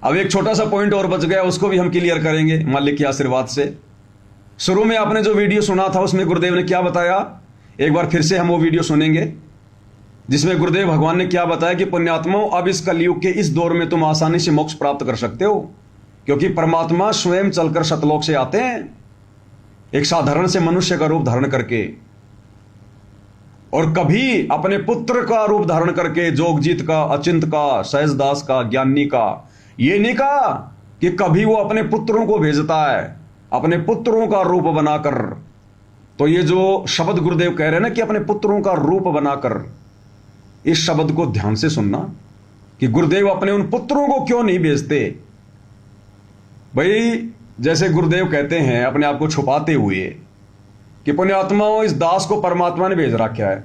अब एक छोटा सा पॉइंट और बच गया, उसको भी हम क्लियर करेंगे मालिक के आशीर्वाद से। शुरू में आपने जो वीडियो सुना था उसमें गुरुदेव ने क्या बताया, एक बार फिर से हम वो वीडियो सुनेंगे जिसमें गुरुदेव भगवान ने क्या बताया कि पुण्यात्माओं, अब इस कलयुग के इस दौर में तुम आसानी से मोक्ष प्राप्त कर सकते हो, क्योंकि परमात्मा स्वयं चलकर सतलोक से आते हैं, एक साधारण से मनुष्य का रूप धारण करके, और कभी अपने पुत्र का रूप धारण करके, जोगजीत का, अचिंत का, सहजदास का, ज्ञानी का। ये नहीं कहा कि कभी वो अपने पुत्रों को भेजता है, अपने पुत्रों का रूप बनाकर। तो ये जो शब्द गुरुदेव कह रहे हैं ना कि अपने पुत्रों का रूप बनाकर, इस शब्द को ध्यान से सुनना कि गुरुदेव अपने उन पुत्रों को क्यों नहीं भेजते। भाई जैसे गुरुदेव कहते हैं अपने आप को छुपाते हुए कि पुण्यात्माओं, इस दास को परमात्मा ने भेज रखा है।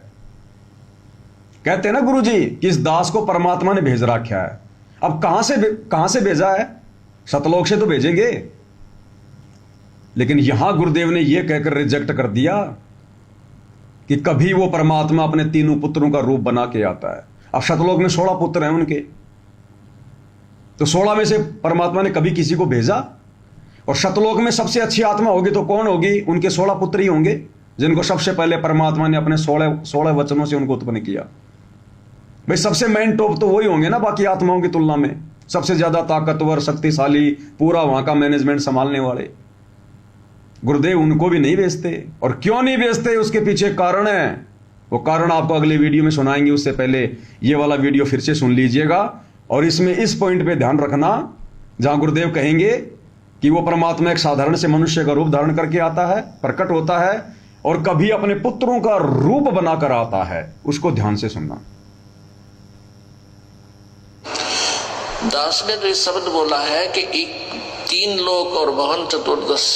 कहते हैं ना गुरुजी कि इस दास को परमात्मा ने भेज रखा है। अब कहां से भेजा है? सतलोक से तो भेजेंगे। लेकिन यहां गुरुदेव ने यह कहकर रिजेक्ट कर दिया कि कभी वो परमात्मा अपने तीनों पुत्रों का रूप बना के आता है। अब सतलोक में 16 पुत्र हैं उनके, तो 16 में से परमात्मा ने कभी किसी को भेजा? और सतलोक में सबसे अच्छी आत्मा होगी तो कौन होगी? उनके 16 पुत्र ही होंगे, जिनको सबसे पहले परमात्मा ने अपने 16 वचनों से उनको उत्पन्न किया। भाई सबसे मेन टॉप तो वही होंगे ना बाकी आत्माओं की तुलना में, सबसे ज्यादा ताकतवर, शक्तिशाली, पूरा वहां का मैनेजमेंट संभालने वाले। गुरुदेव उनको भी नहीं भेजते। और क्यों नहीं भेजते, उसके पीछे कारण है। वो कारण आपको अगले वीडियो में सुनाएंगे, उससे पहले ये वाला वीडियो फिर से सुन लीजिएगा। और इसमें इस पॉइंट पे ध्यान रखना जहां गुरुदेव कहेंगे कि वो परमात्मा एक साधारण से मनुष्य का रूप धारण करके आता है, प्रकट होता है, और कभी अपने पुत्रों का रूप बनाकर आता है। उसको ध्यान से सुनना। दास ने तो इस शब्द बोला है कि 3 लोक और भवन चतुर्दश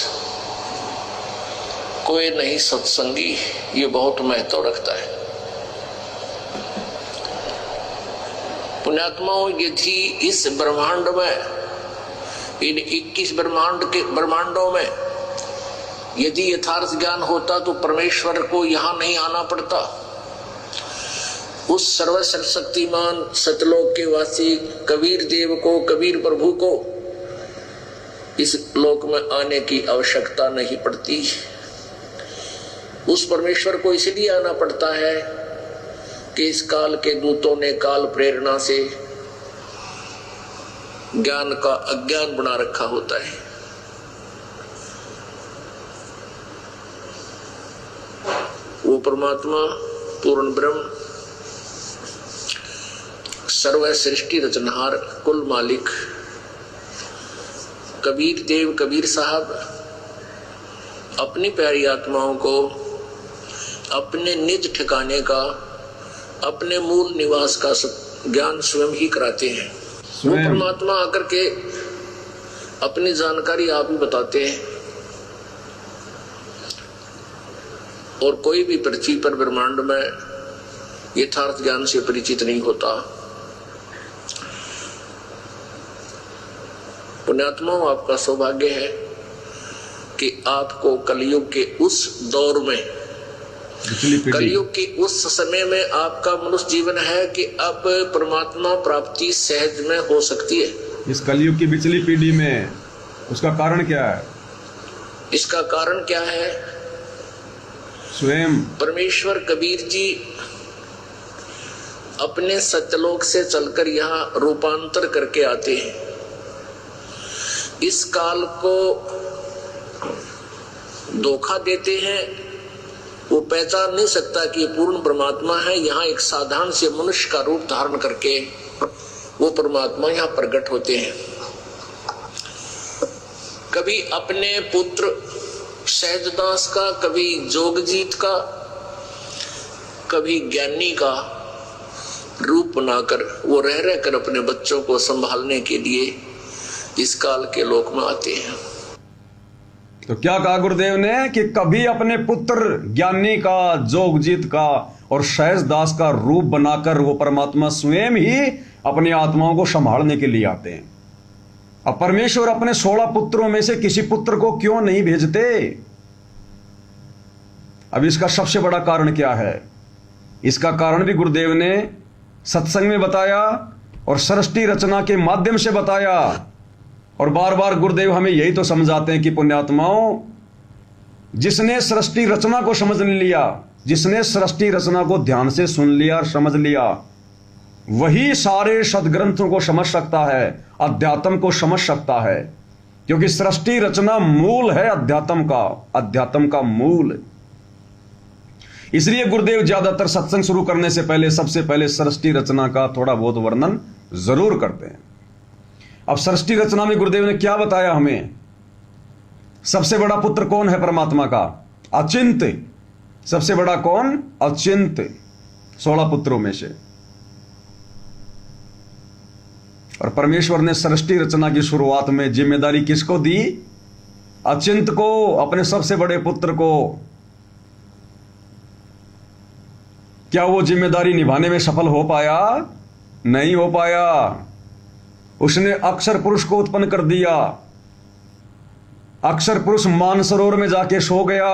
कोई नहीं सत्संगी, ये बहुत महत्व रखता है। पुण्यात्माओं, यदि इस ब्रह्मांड में, इन 21 ब्रह्मांडों में यदि यथार्थ ज्ञान होता तो परमेश्वर को यहां नहीं आना पड़ता। उस सर्वशक्तिमान सतलोक के वासी कबीर देव को, कबीर प्रभु को इस लोक में आने की आवश्यकता नहीं पड़ती। उस परमेश्वर को इसलिए आना पड़ता है कि इस काल के दूतों ने काल प्रेरणा से ज्ञान का अज्ञान बना रखा होता है। वो परमात्मा पूर्ण ब्रह्म, सर्व सृष्टि रचनहार, कुल मालिक कबीर देव, कबीर साहब अपनी प्यारी आत्माओं को अपने निज ठिकाने का, अपने मूल निवास का ज्ञान स्वयं ही कराते हैं। वो परमात्मा आकर के अपनी जानकारी आप ही बताते हैं। और कोई भी पृथ्वी पर ब्रह्मांड में यथार्थ ज्ञान से परिचित नहीं होता। पुण्यात्माओं, आपका सौभाग्य है कि आपको कलयुग के उस दौर में, कलयुग के उस समय में आपका मनुष्य जीवन है कि अब परमात्मा प्राप्ति सहज में हो सकती है। इस कलयुग की पिछली पीढ़ी में उसका कारण क्या है? इसका कारण क्या है? स्वयं परमेश्वर कबीर जी अपने सत्यलोक से चलकर यहाँ रूपांतर करके आते हैं। इस काल को धोखा देते हैं। वो पहचान नहीं सकता कि ये पूर्ण परमात्मा है। यहाँ एक साधारण से मनुष्य का रूप धारण करके वो परमात्मा यहाँ प्रकट होते हैं। कभी अपने पुत्र सहजदास का, कभी जोगजीत का, कभी ज्ञानी का रूप बनाकर वो रह कर अपने बच्चों को संभालने के लिए इस काल के लोक में आते हैं। तो क्या कहा गुरुदेव ने कि कभी अपने पुत्र ज्ञानी का, जोगजीत का और सहजदास का रूप बनाकर वो परमात्मा स्वयं ही अपनी आत्माओं को संभालने के लिए आते हैं। अब परमेश्वर अपने 16 पुत्रों में से किसी पुत्र को क्यों नहीं भेजते? अब इसका सबसे बड़ा कारण क्या है? इसका कारण भी गुरुदेव ने सत्संग में बताया और सृष्टि रचना के माध्यम से बताया। और बार बार गुरुदेव हमें यही तो समझाते हैं कि पुण्यात्माओं, जिसने सृष्टि रचना को समझ लिया, जिसने सृष्टि रचना को ध्यान से सुन लिया और समझ लिया, वही सारे सदग्रंथों को समझ सकता है, अध्यात्म को समझ सकता है। क्योंकि सृष्टि रचना मूल है अध्यात्म का मूल। इसलिए गुरुदेव ज्यादातर सत्संग शुरू करने से पहले सबसे पहले सृष्टि रचना का थोड़ा बहुत वर्णन जरूर करते हैं। अब सृष्टि रचना में गुरुदेव ने क्या बताया हमें? सबसे बड़ा पुत्र कौन है परमात्मा का? अचिंत्य। सबसे बड़ा कौन? अचिंत्य। 16 पुत्रों में से। और परमेश्वर ने सृष्टि रचना की शुरुआत में जिम्मेदारी किसको दी? अचिंत्य को, अपने सबसे बड़े पुत्र को। क्या वो जिम्मेदारी निभाने में सफल हो पाया? नहीं हो पाया। उसने अक्षर पुरुष को उत्पन्न कर दिया। अक्षर पुरुष मानसरोवर में जाके सो गया।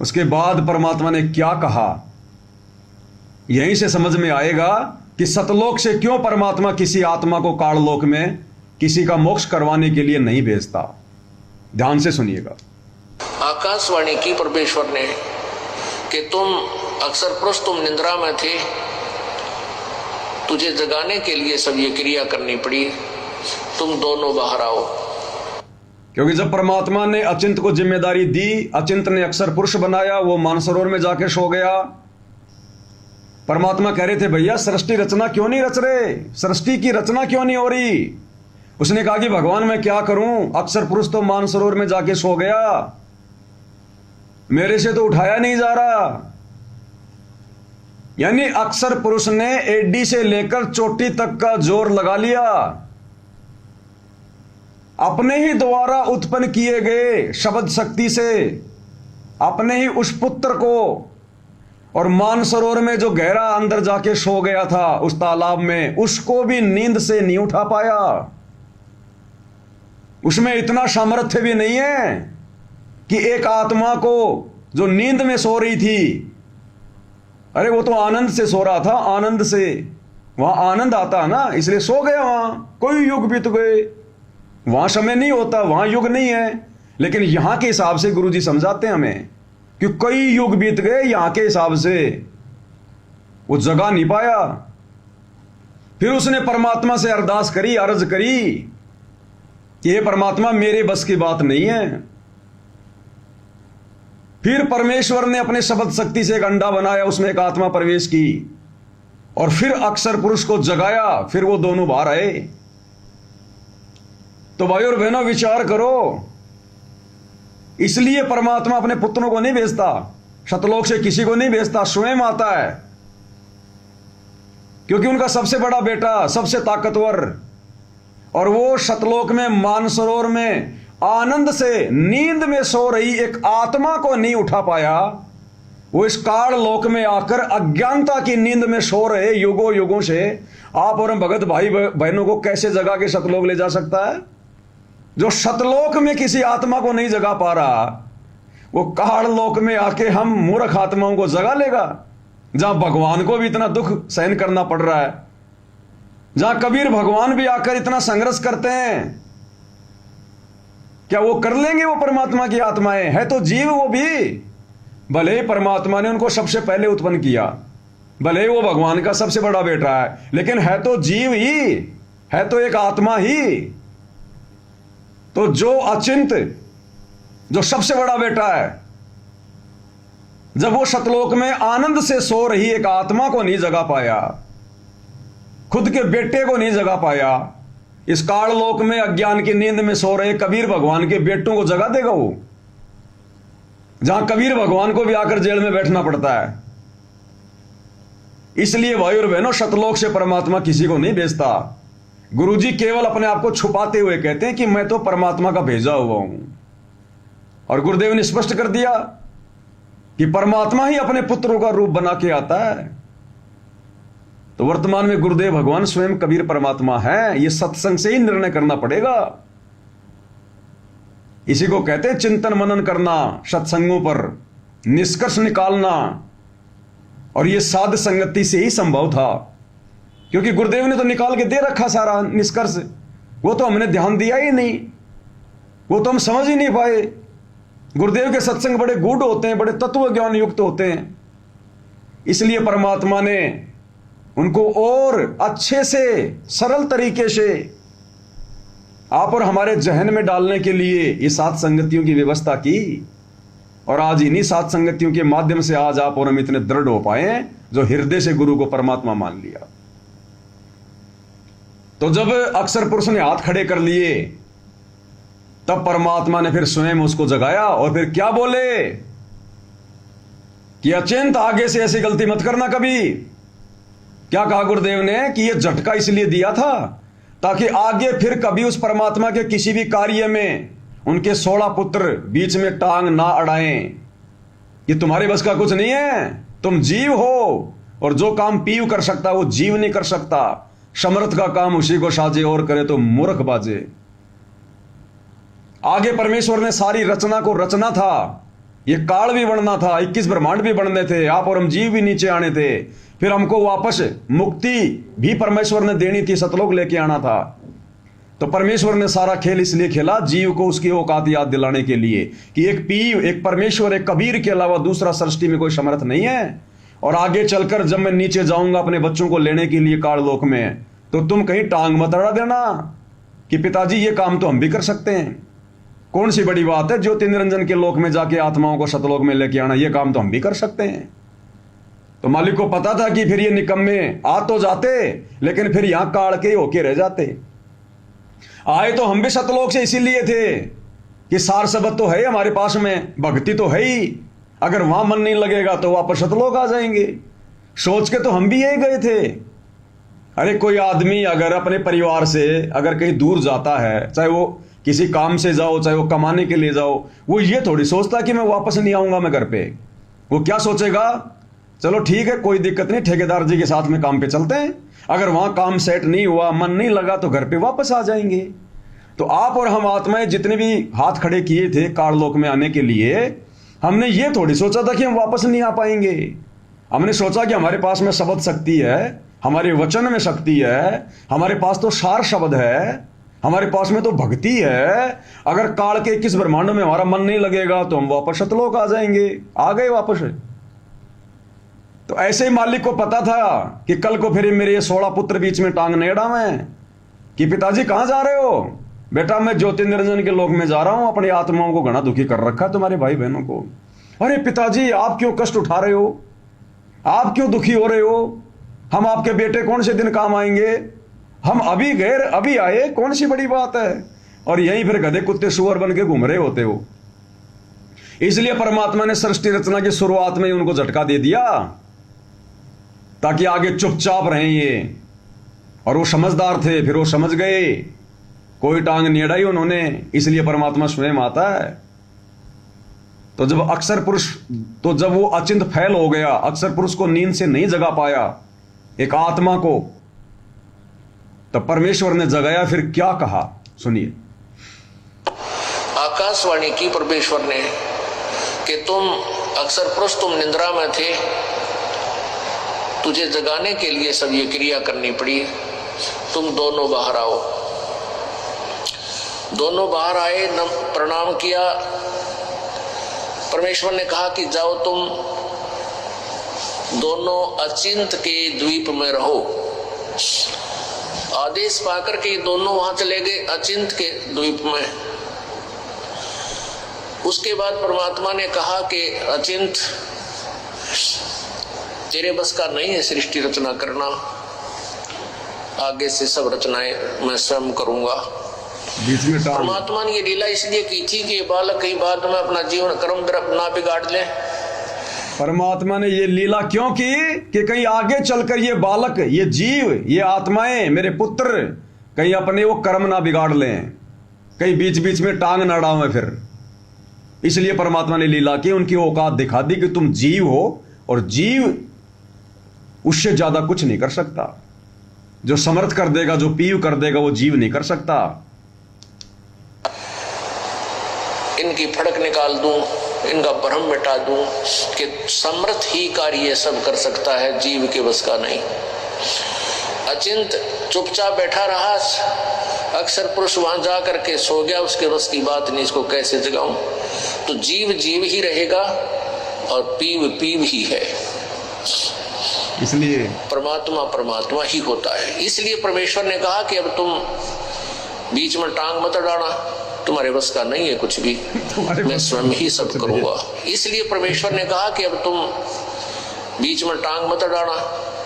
उसके बाद परमात्मा ने क्या कहा? यहीं से समझ में आएगा कि सतलोक से क्यों परमात्मा किसी आत्मा को काललोक में किसी का मोक्ष करवाने के लिए नहीं भेजता। ध्यान से सुनिएगा। आकाशवाणी की परमेश्वर ने कि तुम अक्षर पुरुष, तुम निंद्रा में थे, तुझे जगाने के लिए सब ये क्रिया करनी पड़ी, तुम दोनों बाहर आओ। क्योंकि जब परमात्मा ने अचिंत को जिम्मेदारी दी, अचिंत ने अक्षर पुरुष बनाया, वो मानसरोवर में जाके सो गया। परमात्मा कह रहे थे भैया सृष्टि रचना क्यों नहीं रच रहे, सृष्टि की रचना क्यों नहीं हो रही। उसने कहा कि भगवान मैं क्या करूं, अक्षर पुरुष तो मानसरोवर में जाके सो गया, मेरे से तो उठाया नहीं जा रहा। यानी अक्षर पुरुष ने एडी से लेकर चोटी तक का जोर लगा लिया। अपने ही द्वारा उत्पन्न किए गए शब्द शक्ति से अपने ही उस पुत्र को, और मानसरोवर में जो गहरा अंदर जाके सो गया था उस तालाब में, उसको भी नींद से नहीं उठा पाया। उसमें इतना सामर्थ्य भी नहीं है कि एक आत्मा को जो नींद में सो रही थी, अरे वो तो आनंद से सो रहा था, आनंद से, वहां आनंद आता ना, इसलिए सो गया। वहां कोई युग बीत गए, वहां समय नहीं होता, वहां युग नहीं है। लेकिन यहां के हिसाब से गुरुजी समझाते हैं हमें कि कई युग बीत गए, यहां के हिसाब से वो जगा नहीं पाया। फिर उसने परमात्मा से अरदास करी, अर्ज करी कि हे परमात्मा मेरे बस की बात नहीं है। फिर परमेश्वर ने अपने शब्द शक्ति से एक अंडा बनाया, उसमें एक आत्मा प्रवेश की, और फिर अक्षर पुरुष को जगाया, फिर वो दोनों बाहर आए। तो भाई और बहनों विचार करो, इसलिए परमात्मा अपने पुत्रों को नहीं भेजता, सतलोक से किसी को नहीं भेजता, स्वयं आता है। क्योंकि उनका सबसे बड़ा बेटा, सबसे ताकतवर, और वो सतलोक में मानसरोवर में आनंद से नींद में सो रही एक आत्मा को नहीं उठा पाया। वो इस काल लोक में आकर अज्ञानता की नींद में सो रहे युगों युगों से आप और भगत भाई बहनों को कैसे जगा के सतलोक ले जा सकता है? जो सतलोक में किसी आत्मा को नहीं जगा पा रहा, वो काल लोक में आके हम मूर्ख आत्माओं को जगा लेगा, जहां भगवान को भी इतना दुख सहन करना पड़ रहा है, जहां कबीर भगवान भी आकर इतना संघर्ष करते हैं। क्या वो कर लेंगे? वो परमात्मा की आत्माएं है तो जीव, वो भी भले ही परमात्मा ने उनको सबसे पहले उत्पन्न किया, भले ही वो भगवान का सबसे बड़ा बेटा है, लेकिन है तो जीव ही, है तो एक आत्मा ही। तो जो अचिंत, जो सबसे बड़ा बेटा है, जब वो सतलोक में आनंद से सो रही एक आत्मा को नहीं जगा पाया, खुद के बेटे को नहीं जगा पाया, इस काल लोक में अज्ञान की नींद में सो रहे कबीर भगवान के बेटों को जगा देगा वो, जहां कबीर भगवान को भी आकर जेल में बैठना पड़ता है। इसलिए भाई और बहनों, सतलोक से परमात्मा किसी को नहीं भेजता। गुरुजी केवल अपने आप को छुपाते हुए कहते हैं कि मैं तो परमात्मा का भेजा हुआ हूं, और गुरुदेव ने स्पष्ट कर दिया कि परमात्मा ही अपने पुत्रों का रूप बना के आता है। तो वर्तमान में गुरुदेव भगवान स्वयं कबीर परमात्मा है, यह सत्संग से ही निर्णय करना पड़ेगा। इसी को कहते हैं चिंतन मनन करना, सत्संगों पर निष्कर्ष निकालना। और ये साध संगति से ही संभव था, क्योंकि गुरुदेव ने तो निकाल के दे रखा सारा निष्कर्ष, वो तो हमने ध्यान दिया ही नहीं, वो तो हम समझ ही नहीं पाए। गुरुदेव के सत्संग बड़े गूढ़ होते हैं, बड़े तत्व ज्ञान युक्त होते हैं, इसलिए परमात्मा ने उनको और अच्छे से सरल तरीके से आप और हमारे जहन में डालने के लिए ये सात संगतियों की व्यवस्था की। और आज इन्हीं सात संगतियों के माध्यम से आज आप और हम इतने दृढ़ हो पाए हैं, जो हृदय से गुरु को परमात्मा मान लिया। तो जब अक्षर पुरुष ने हाथ खड़े कर लिए, तब परमात्मा ने फिर स्वयं उसको जगाया और फिर क्या बोले कि अचिंत, आगे से ऐसी गलती मत करना कभी। क्या कहा गुरुदेव ने कि यह झटका इसलिए दिया था ताकि आगे फिर कभी उस परमात्मा के किसी भी कार्य में उनके 16 पुत्र बीच में टांग ना अड़ाएं कि तुम्हारे बस का कुछ नहीं है, तुम जीव हो, और जो काम पीव कर सकता वो जीव नहीं कर सकता। समर्थ का काम उसी को साजे, और करे तो मूर्ख बाजे। आगे परमेश्वर ने सारी रचना को रचना था, ये काल भी बनना था, 21 ब्रह्मांड भी बनने थे, आप और हम जीव भी नीचे आने थे, फिर हमको वापस मुक्ति भी परमेश्वर ने देनी थी, सतलोक लेके आना था। तो परमेश्वर ने सारा खेल इसलिए खेला जीव को उसकी औकात याद दिलाने के लिए कि एक पीव, एक परमेश्वर, एक कबीर के अलावा दूसरा सृष्टि में कोई समर्थ नहीं है। और आगे चलकर जब मैं नीचे जाऊंगा अपने बच्चों को लेने के लिए काल लोक में, तो तुम कहीं टांग मत अड़ा देना कि पिताजी ये काम तो हम भी कर सकते हैं। कौन सी बड़ी बात है ज्योति निरंजन के लोक में जाके आत्माओं को सतलोक में लेके आना, ये काम तो हम भी कर सकते हैं। तो मालिक को पता था कि फिर ये निकम्मे आ तो जाते, लेकिन फिर यहां काल के होके रह जाते। आए तो हम भी सतलोक से इसीलिए थे कि सार शब्द तो है हमारे पास में, भक्ति तो है ही, अगर वहां मन नहीं लगेगा तो वापस सतलोक आ जाएंगे। सोच के तो हम भी यही गए थे। अरे कोई आदमी अगर अपने परिवार से अगर कहीं दूर जाता है, चाहे वो किसी काम से जाओ, चाहे वो कमाने के लिए जाओ, वो ये थोड़ी सोचता कि मैं वापस नहीं आऊंगा मैं घर पे। वो क्या सोचेगा, चलो ठीक है कोई दिक्कत नहीं, ठेकेदार जी के साथ में काम पे चलते हैं, अगर वहां काम सेट नहीं हुआ, मन नहीं लगा, तो घर पे वापस आ जाएंगे। तो आप और हम आत्माएं जितने भी हाथ खड़े किए थे काललोक में आने के लिए, हमने ये थोड़ी सोचा था कि हम वापस नहीं आ पाएंगे। हमने सोचा कि हमारे पास में शब्द शक्ति है, हमारे वचन में शक्ति है, हमारे पास तो सार शब्द है, हमारे पास में तो भक्ति है। अगर काल के 21 ब्रह्मांडों में हमारा मन नहीं लगेगा तो हम वापस सतलोक आ जाएंगे। आ गए वापस। तो ऐसे ही मालिक को पता था कि कल को फिर मेरे 16 पुत्र बीच में टांग नहीं अड़ावें कि पिताजी कहां जा रहे हो। बेटा मैं ज्योति निरंजन के लोक में जा रहा हूं, अपनी आत्माओं को घना दुखी कर रखा है तुम्हारे भाई बहनों को। अरे पिताजी आप क्यों कष्ट उठा रहे हो, आप क्यों दुखी हो रहे हो, हम आपके बेटे कौन से दिन काम आएंगे, हम अभी गए अभी आए, कौन सी बड़ी बात है। और यहीं फिर गधे कुत्ते सुअर बन के घूम रहे होते हो। इसलिए परमात्मा ने सृष्टि रचना की शुरुआत में ही उनको झटका दे दिया ताकि आगे चुपचाप रहें ये। और वो समझदार थे, फिर वो समझ गए, कोई टांग नहीं अड़ाई उन्होंने। इसलिए परमात्मा स्वयं आता है। तो जब अक्षर पुरुष, तो जब वो अचिंत फैल हो गया, अक्षर पुरुष को नींद से नहीं जगा पाया एक आत्मा को, तब परमेश्वर ने जगाया। फिर क्या कहा सुनिए। आकाशवाणी की परमेश्वर ने कि तुम अक्षर पुरुष, तुम निंद्रा में थे, तुझे जगाने के लिए सब ये क्रिया करनी पड़ी, तुम दोनों बाहर आओ। दोनों बाहर आए, प्रणाम किया। परमेश्वर ने कहा कि जाओ तुम दोनों अचिंत के द्वीप में रहो। आदेश पाकर के दोनों वहां चले गए अचिंत के द्वीप में। उसके बाद परमात्मा ने कहा कि अचिंत तेरे बस का नहीं है सृष्टि रचना करना, आगे से सब रचनाएं मैं स्वयं करूंगा। बीच में परमात्मा ने ये लीला इसलिए की थी कि ये बालक कहीं बाद में अपना जीवन कर्म तरफ ना बिगाड़ ले। परमात्मा ने ये लीला क्यों की कि कहीं आगे चलकर ये बालक, ये जीव, ये आत्माएं, मेरे पुत्र कहीं अपने वो कर्म ना बिगाड़ लें, कहीं बीच बीच में टांग ना अड़ावें फिर। इसलिए परमात्मा ने लीला की, उनकी औकात दिखा दी कि तुम जीव हो और जीव उससे ज्यादा कुछ नहीं कर सकता। जो समर्थ कर देगा, जो पीव कर देगा, वो जीव नहीं कर सकता। इनकी फड़क निकाल दूं इनका भ्रम मिटा दूं कि समर्थ ही कार्य सब कर सकता है, जीव के बस का नहीं। अचिंत चुपचाप बैठा रहा, अक्सर पुरुष वहां जा करके सो गया, उसके बस की बात नहीं, इसको कैसे जगाऊं। तो जीव जीव ही रहेगा और पीव पीव ही है, इसलिए परमात्मा परमात्मा ही होता है। इसलिए परमेश्वर ने कहा कि अब तुम बीच में टांग मत अड़ाना, तुम्हारे बस का नहीं है कुछ भी, मैं स्वयं ही सब करूंगा। इसलिए परमेश्वर ने कहा कि अब तुम बीच में टांग मत अड़ाना,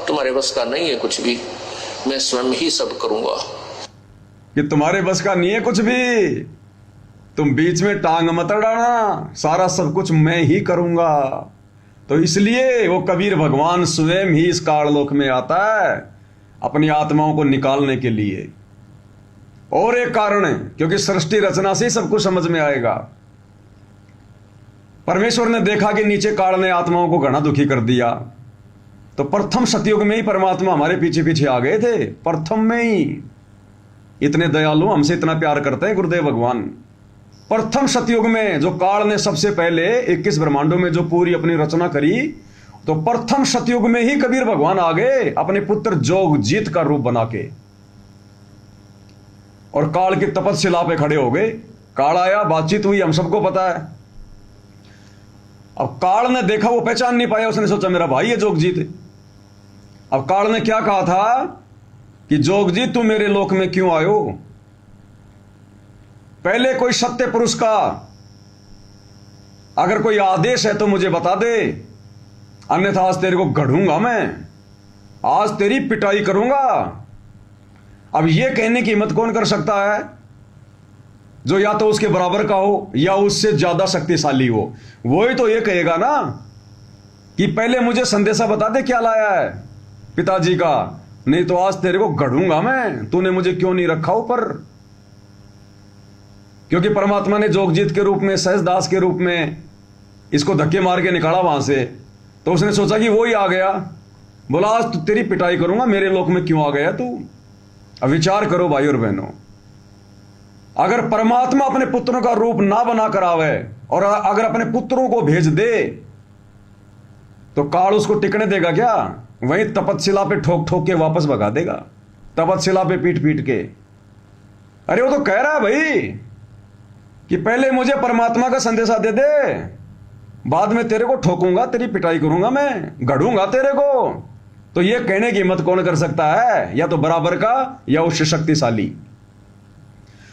तुम्हारे बस का नहीं है कुछ भी, मैं स्वयं ही सब करूंगा। कि तुम्हारे बस का नहीं है कुछ भी, तुम बीच में टांग मत अड़ाना, सारा सब कुछ मैं ही करूंगा। तो इसलिए वो कबीर भगवान स्वयं ही इस काललोक में आता है अपनी आत्माओं को निकालने के लिए। और एक कारण है, क्योंकि सृष्टि रचना से ही सब कुछ समझ में आएगा। परमेश्वर ने देखा कि नीचे काल ने आत्माओं को घना दुखी कर दिया, तो प्रथम सतयुग में ही परमात्मा हमारे पीछे पीछे आ गए थे। प्रथम में ही इतने दयालु, हमसे इतना प्यार करते हैं गुरुदेव भगवान। प्रथम सतयुग में जो काल ने सबसे पहले 21 ब्रह्मांडों में जो पूरी अपनी रचना करी, तो प्रथम सतयुग में ही कबीर भगवान आ गए अपने पुत्र जोगजीत का रूप बना के, और काल की तपस्या पे खड़े हो गए। काल आया, बातचीत हुई, हम सबको पता है। अब काल ने देखा, वो पहचान नहीं पाया, उसने सोचा मेरा भाई है जोगजीत। अब काल ने क्या कहा था कि जोगजीत तू मेरे लोक में क्यों आयो? पहले कोई सत्य पुरुष का अगर कोई आदेश है तो मुझे बता दे, अन्यथा आज तेरे को गढ़ूंगा मैं, आज तेरी पिटाई करूंगा। अब यह कहने की हिम्मत कौन कर सकता है जो या तो उसके बराबर का हो या उससे ज्यादा शक्तिशाली हो? वही तो ये कहेगा ना कि पहले मुझे संदेशा बता दे क्या लाया है पिताजी का, नहीं तो आज तेरे को गढ़ूंगा मैं, तूने मुझे क्यों नहीं रखा ऊपर। क्योंकि परमात्मा ने जोगजीत के रूप में, सहजदास के रूप में इसको धक्के मार के निकाला वहां से, तो उसने सोचा कि वो ही आ गया, बोला आज तो तेरी पिटाई करूंगा, मेरे लोक में क्यों आ गया तू। अब विचार करो भाई और बहनों, अगर परमात्मा अपने पुत्रों का रूप ना बना कर आवे और अगर अपने पुत्रों को भेज दे, तो काल उसको टिकने देगा क्या? वहीं तपतशिला पे ठोक ठोक के वापस भगा देगा, तपतशिला पे पीट पीट के। अरे वो तो कह रहा है भाई कि पहले मुझे परमात्मा का संदेशा दे दे, बाद में तेरे को ठोकूंगा, तेरी पिटाई करूंगा, मैं गढ़ूंगा तेरे को। तो ये कहने की हिम्मत कौन कर सकता है? या तो बराबर का या उससे शक्तिशाली।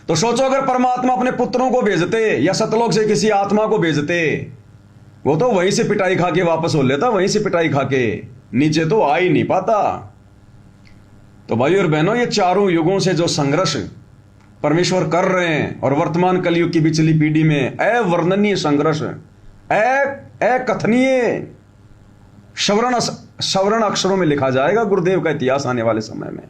तो सोचो अगर परमात्मा अपने पुत्रों को भेजते या सतलोक से किसी आत्मा को भेजते, वो तो वहीं से पिटाई खा के वापस हो लेता, वहीं से पिटाई खा के, नीचे तो आ ही नहीं पाता। तो भाई और बहनों, ये चारों युगों से जो संघर्ष परमेश्वर कर रहे हैं और वर्तमान कलयुग की पिछली पीढ़ी में अवर्णनीय संघर्ष, अकथनीय, सवर्ण अक्षरों में लिखा जाएगा गुरुदेव का इतिहास आने वाले समय में।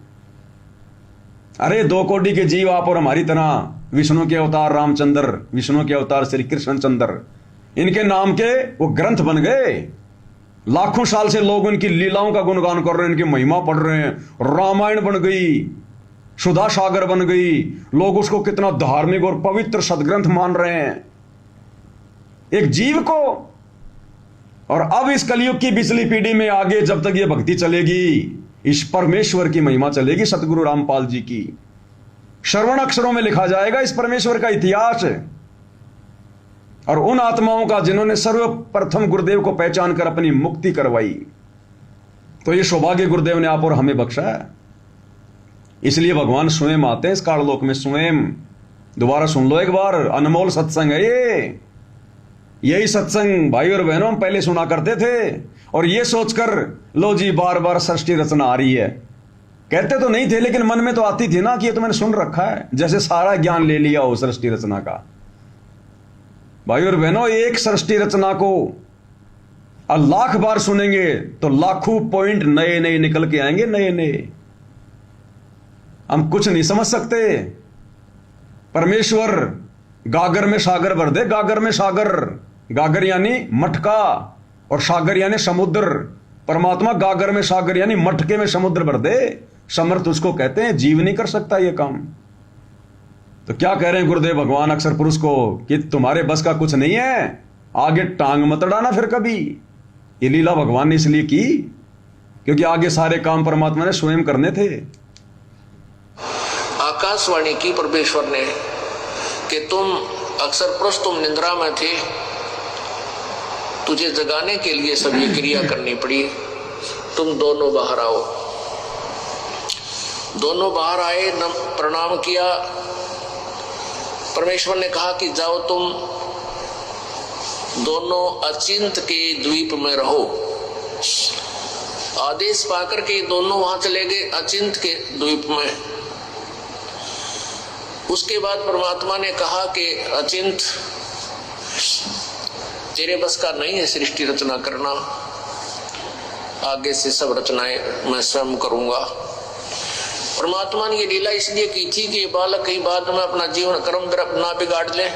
अरे 2 कोटि के जीव आप और हमारी तरह, विष्णु के अवतार रामचंद्र, विष्णु के अवतार श्री कृष्ण चंद्र, इनके नाम के वो ग्रंथ बन गए। लाखों साल से लोग उनकी लीलाओं का गुणगान कर रहे हैं, इनकी महिमा पढ़ रहे हैं। रामायण बन गई, सुधा सागर बन गई, लोग उसको कितना धार्मिक और पवित्र सदग्रंथ मान रहे हैं एक जीव को। और अब इस कलयुग की पिछली पीढ़ी में आगे जब तक ये भक्ति चलेगी, इस परमेश्वर की महिमा चलेगी, सतगुरु रामपाल जी की। श्रवण अक्षरों में लिखा जाएगा इस परमेश्वर का इतिहास और उन आत्माओं का जिन्होंने सर्वप्रथम गुरुदेव को पहचान कर अपनी मुक्ति करवाई। तो ये सौभाग्य गुरुदेव ने आप और हमें बख्शा है। इसलिए भगवान स्वयं आते हैं इस काललोक में, स्वयं। दोबारा सुन लो एक बार, अनमोल सत्संग है ये। यही सत्संग भाई और बहनों हम पहले सुना करते थे और ये सोचकर लो जी बार बार सृष्टि रचना आ रही है, कहते तो नहीं थे लेकिन मन में तो आती थी ना कि ये तो मैंने सुन रखा है, जैसे सारा ज्ञान ले लिया हो सृष्टि रचना का। भाई और बहनों, एक सृष्टि रचना को लाख बार सुनेंगे तो लाखों पॉइंट नए नए निकल के आएंगे, नए नए। हम कुछ नहीं समझ सकते। परमेश्वर गागर में सागर भर दे, गागर में सागर, गागर यानी मटका और सागर यानी समुद्र। परमात्मा गागर में सागर यानी मटके में समुद्र भर दे, समर्थ उसको कहते हैं। जीव नहीं कर सकता ये काम। तो क्या कह रहे हैं गुरुदेव भगवान अक्षर पुरुष को कि तुम्हारे बस का कुछ नहीं है, आगे टांग मत अड़ाना फिर कभी। ये लीला भगवान ने इसलिए की क्योंकि आगे सारे काम परमात्मा ने स्वयं करने थे। आकाशवाणी की परमेश्वर ने कि तुम अक्सर पुरुष, तुम निंद्रा में थे, तुझे जगाने के लिए सब ये क्रिया करनी पड़ी, तुम दोनों बाहर आओ। दोनों बाहर आए, प्रणाम किया। परमेश्वर ने कहा कि जाओ तुम दोनों अचिंत के द्वीप में रहो। आदेश पाकर के दोनों वहां चले गए अचिंत के द्वीप में। उसके बाद परमात्मा ने कहा कि अचिंत, तेरे बस का नहीं है सृष्टि रचना करना, आगे से सब रचनाएं मैं स्वयं करूंगा। परमात्मा ने ये लीला इसलिए की थी कि ये बालक कहीं बाद में अपना जीवन कर्म ना बिगाड़ ले,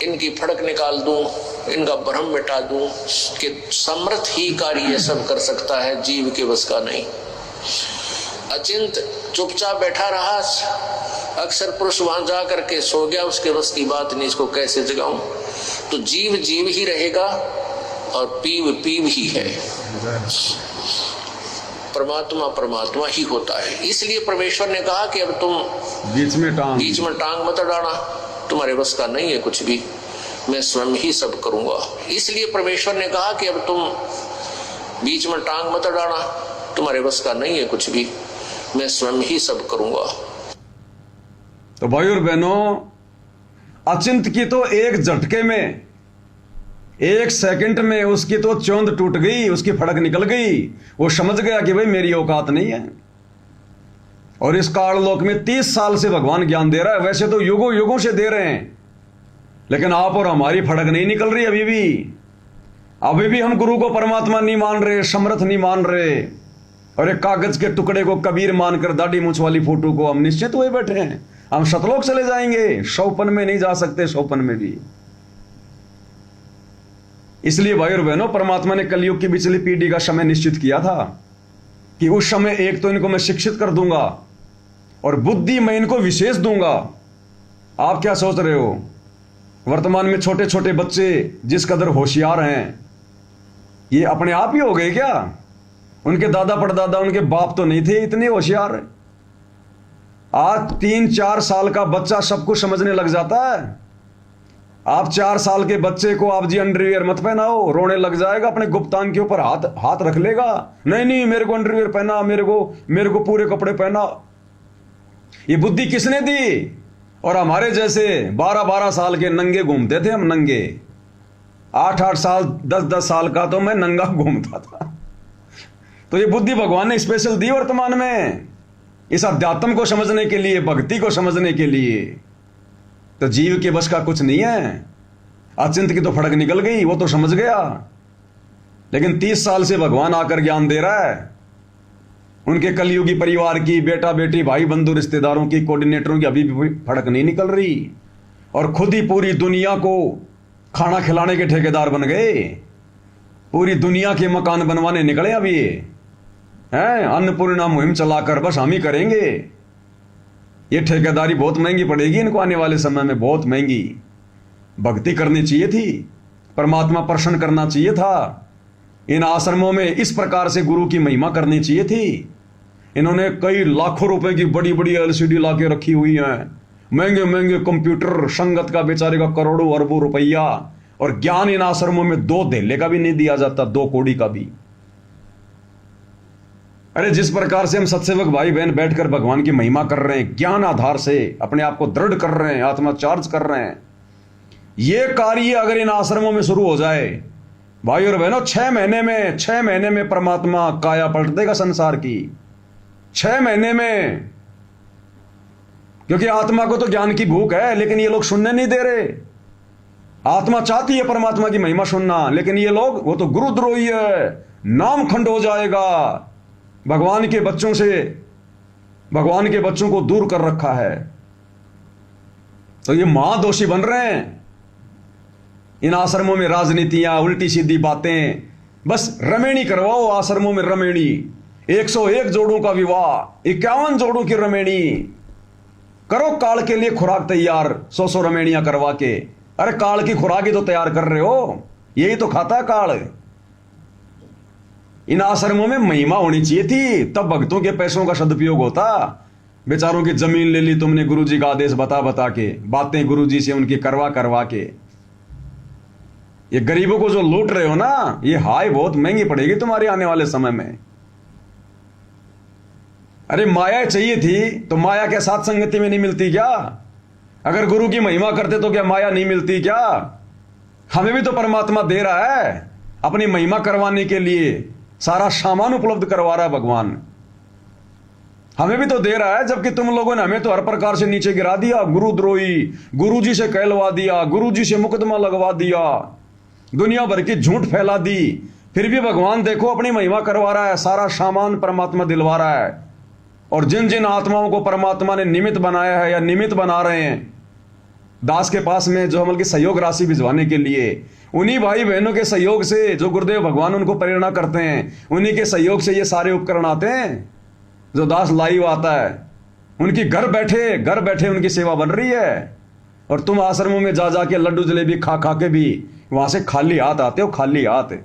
इनकी फड़क निकाल दूं, इनका भ्रम मिटा दूं कि समर्थ ही कार्य सब कर सकता है, जीव के बस का नहीं। अचिंत चुपचाप बैठा रहा। अक्सर पुरुष वहां जा करके सो गया, उसके बस की बात नहीं, इसको कैसे जगाऊं। तो जीव जीव ही रहेगा और पीव पीव ही है। परमात्मा परमात्मा ही होता है। इसलिए परमेश्वर ने कहा कि अब तुम बीच में टांग मत अड़ाना, तुम्हारे बस का नहीं है कुछ भी, मैं स्वयं ही सब करूंगा। इसलिए परमेश्वर ने कहा कि अब तुम बीच में टांग मत अड़ाना, तुम्हारे बस का नहीं है कुछ भी, मैं स्वयं ही सब करूंगा। तो भाई और बहनों, अचिंत की तो एक झटके में, एक सेकंड में उसकी तो चोंद टूट गई, उसकी फड़क निकल गई। वो समझ गया कि भाई मेरी औकात नहीं है। और इस काललोक में 30 साल से भगवान ज्ञान दे रहा है, वैसे तो युगों युगों से दे रहे हैं, लेकिन आप और हमारी फड़क नहीं निकल रही। अभी भी हम गुरु को परमात्मा नहीं मान रहे, समर्थ नहीं मान रहे, और एक कागज के टुकड़े को कबीर मानकर दाढ़ी मूंछ वाली फोटो को हम निश्चित हुए बैठे हैं। हम सतलोक चले जाएंगे, सौपन में नहीं जा सकते, सौपन में भी। इसलिए भाई और बहनों, परमात्मा ने कलयुग की पिछली पीढ़ी का समय निश्चित किया था कि उस समय एक तो इनको मैं शिक्षित कर दूंगा और बुद्धि मैं इनको विशेष दूंगा। आप क्या सोच रहे हो, वर्तमान में छोटे छोटे बच्चे जिस कदर होशियार हैं, ये अपने आप ही हो गए क्या? उनके दादा परदादा, उनके बाप तो नहीं थे इतने होशियार। आज 3-4 साल का बच्चा सब कुछ समझने लग जाता है। आप 4 साल के बच्चे को आप जी अंडरवियर मत पहनाओ, रोने लग जाएगा, अपने गुप्तांग के ऊपर हाथ रख लेगा। नहीं मेरे को अंडरवियर पहना, मेरे को पूरे कपड़े पहना। ये बुद्धि किसने दी? और हमारे जैसे 12-12 साल के नंगे घूमते थे हम, नंगे। 8-8 साल 10-10 साल का तो मैं नंगा घूमता था। तो ये बुद्धि भगवान ने स्पेशल दी वर्तमान में, इस अध्यात्म को समझने के लिए, भक्ति को समझने के लिए। तो जीव के बस का कुछ नहीं है। अचिंत की तो फड़क निकल गई, वो तो समझ गया, लेकिन 30 साल से भगवान आकर ज्ञान दे रहा है। उनके कलयुगी परिवार की, बेटा बेटी, भाई बंधु, रिश्तेदारों की, कोऑर्डिनेटरों की अभी भी फड़क नहीं निकल रही, और खुद ही पूरी दुनिया को खाना खिलाने के ठेकेदार बन गए। पूरी दुनिया के मकान बनवाने निकले अभी हैं। अन्नपूर्णा मुहिम चलाकर बस हम ही करेंगे। ये ठेकेदारी बहुत महंगी पड़ेगी इनको आने वाले समय में, बहुत महंगी। भक्ति करनी चाहिए थी, परमात्मा प्रसन्न करना चाहिए था। इन आश्रमों में इस प्रकार से गुरु की महिमा करनी चाहिए थी। इन्होंने कई लाखों रुपए की बड़ी बड़ी LCD लाके रखी हुई हैं, महंगे महंगे कंप्यूटर, संगत का बेचारे का करोड़ों अरबों रुपया, और ज्ञान इन आश्रमों में 2 धेले का भी नहीं दिया जाता, 2 कौड़ी का भी। अरे जिस प्रकार से हम सत्सेवक भाई बहन बैठकर भगवान की महिमा कर रहे हैं, ज्ञान आधार से अपने आप को दृढ़ कर रहे हैं, आत्मा चार्ज कर रहे हैं, ये कार्य अगर इन आश्रमों में शुरू हो जाए भाई और बहनों, 6 महीने में परमात्मा काया पलट देगा संसार की। 6 महीने में। क्योंकि आत्मा को तो ज्ञान की भूख है, लेकिन ये लोग सुनने नहीं दे रहे। आत्मा चाहती है परमात्मा की महिमा सुनना, लेकिन ये लोग, वो तो गुरुद्रोही है, नाम खंड हो जाएगा। भगवान के बच्चों से, भगवान के बच्चों को दूर कर रखा है। तो ये महादोषी बन रहे हैं। इन आश्रमों में राजनीतियां, उल्टी सीधी बातें, बस रमेणी करवाओ आश्रमों में, रमेणी। 101 जोड़ों का विवाह, 51 जोड़ों की रमेणी करो, काल के लिए खुराक तैयार, 100 रमेणियां करवा के। अरे काल की खुराक ही तो तैयार कर रहे हो, यही तो खाता है काल। इन आश्रमों में महिमा होनी चाहिए थी, तब भक्तों के पैसों का सदुपयोग होता। बेचारों की जमीन ले ली तुमने गुरुजी का आदेश बता बता के, बातें गुरुजी से उनकी करवा करवा के। ये गरीबों को जो लूट रहे हो ना, ये हाय बहुत महंगी पड़ेगी तुम्हारे आने वाले समय में। अरे माया चाहिए थी तो माया के साथ संगति में नहीं मिलती क्या? अगर गुरु की महिमा करते तो क्या माया नहीं मिलती क्या? हमें भी तो परमात्मा दे रहा है, अपनी महिमा करवाने के लिए सारा सामान उपलब्ध करवा रहा है भगवान। हमें भी तो दे रहा है, जबकि तुम लोगों ने हमें तो हर प्रकार से नीचे गिरा दिया। गुरुद्रोही, गुरुजी से कहलवा दिया, गुरुजी से मुकदमा लगवा दिया, दुनिया भर की झूठ फैला दी। फिर भी भगवान देखो अपनी महिमा करवा रहा है, सारा सामान परमात्मा दिलवा रहा है। और जिन जिन आत्माओं को परमात्मा ने निमित्त बनाया है या निमित्त बना रहे हैं दास के पास में, जो अमल की सहयोग राशि भिजवाने के लिए, उन्हीं भाई बहनों के सहयोग से, जो गुरुदेव भगवान उनको प्रेरणा करते हैं, उन्हीं के सहयोग से ये सारे उपकरण आते हैं। जो दास लाइव आता है, उनकी घर बैठे उनकी सेवा बन रही है। और तुम आश्रमों में जा जाके लड्डू जलेबी खा खा के भी वहां से खाली हाथ आते हो, खाली हाथ।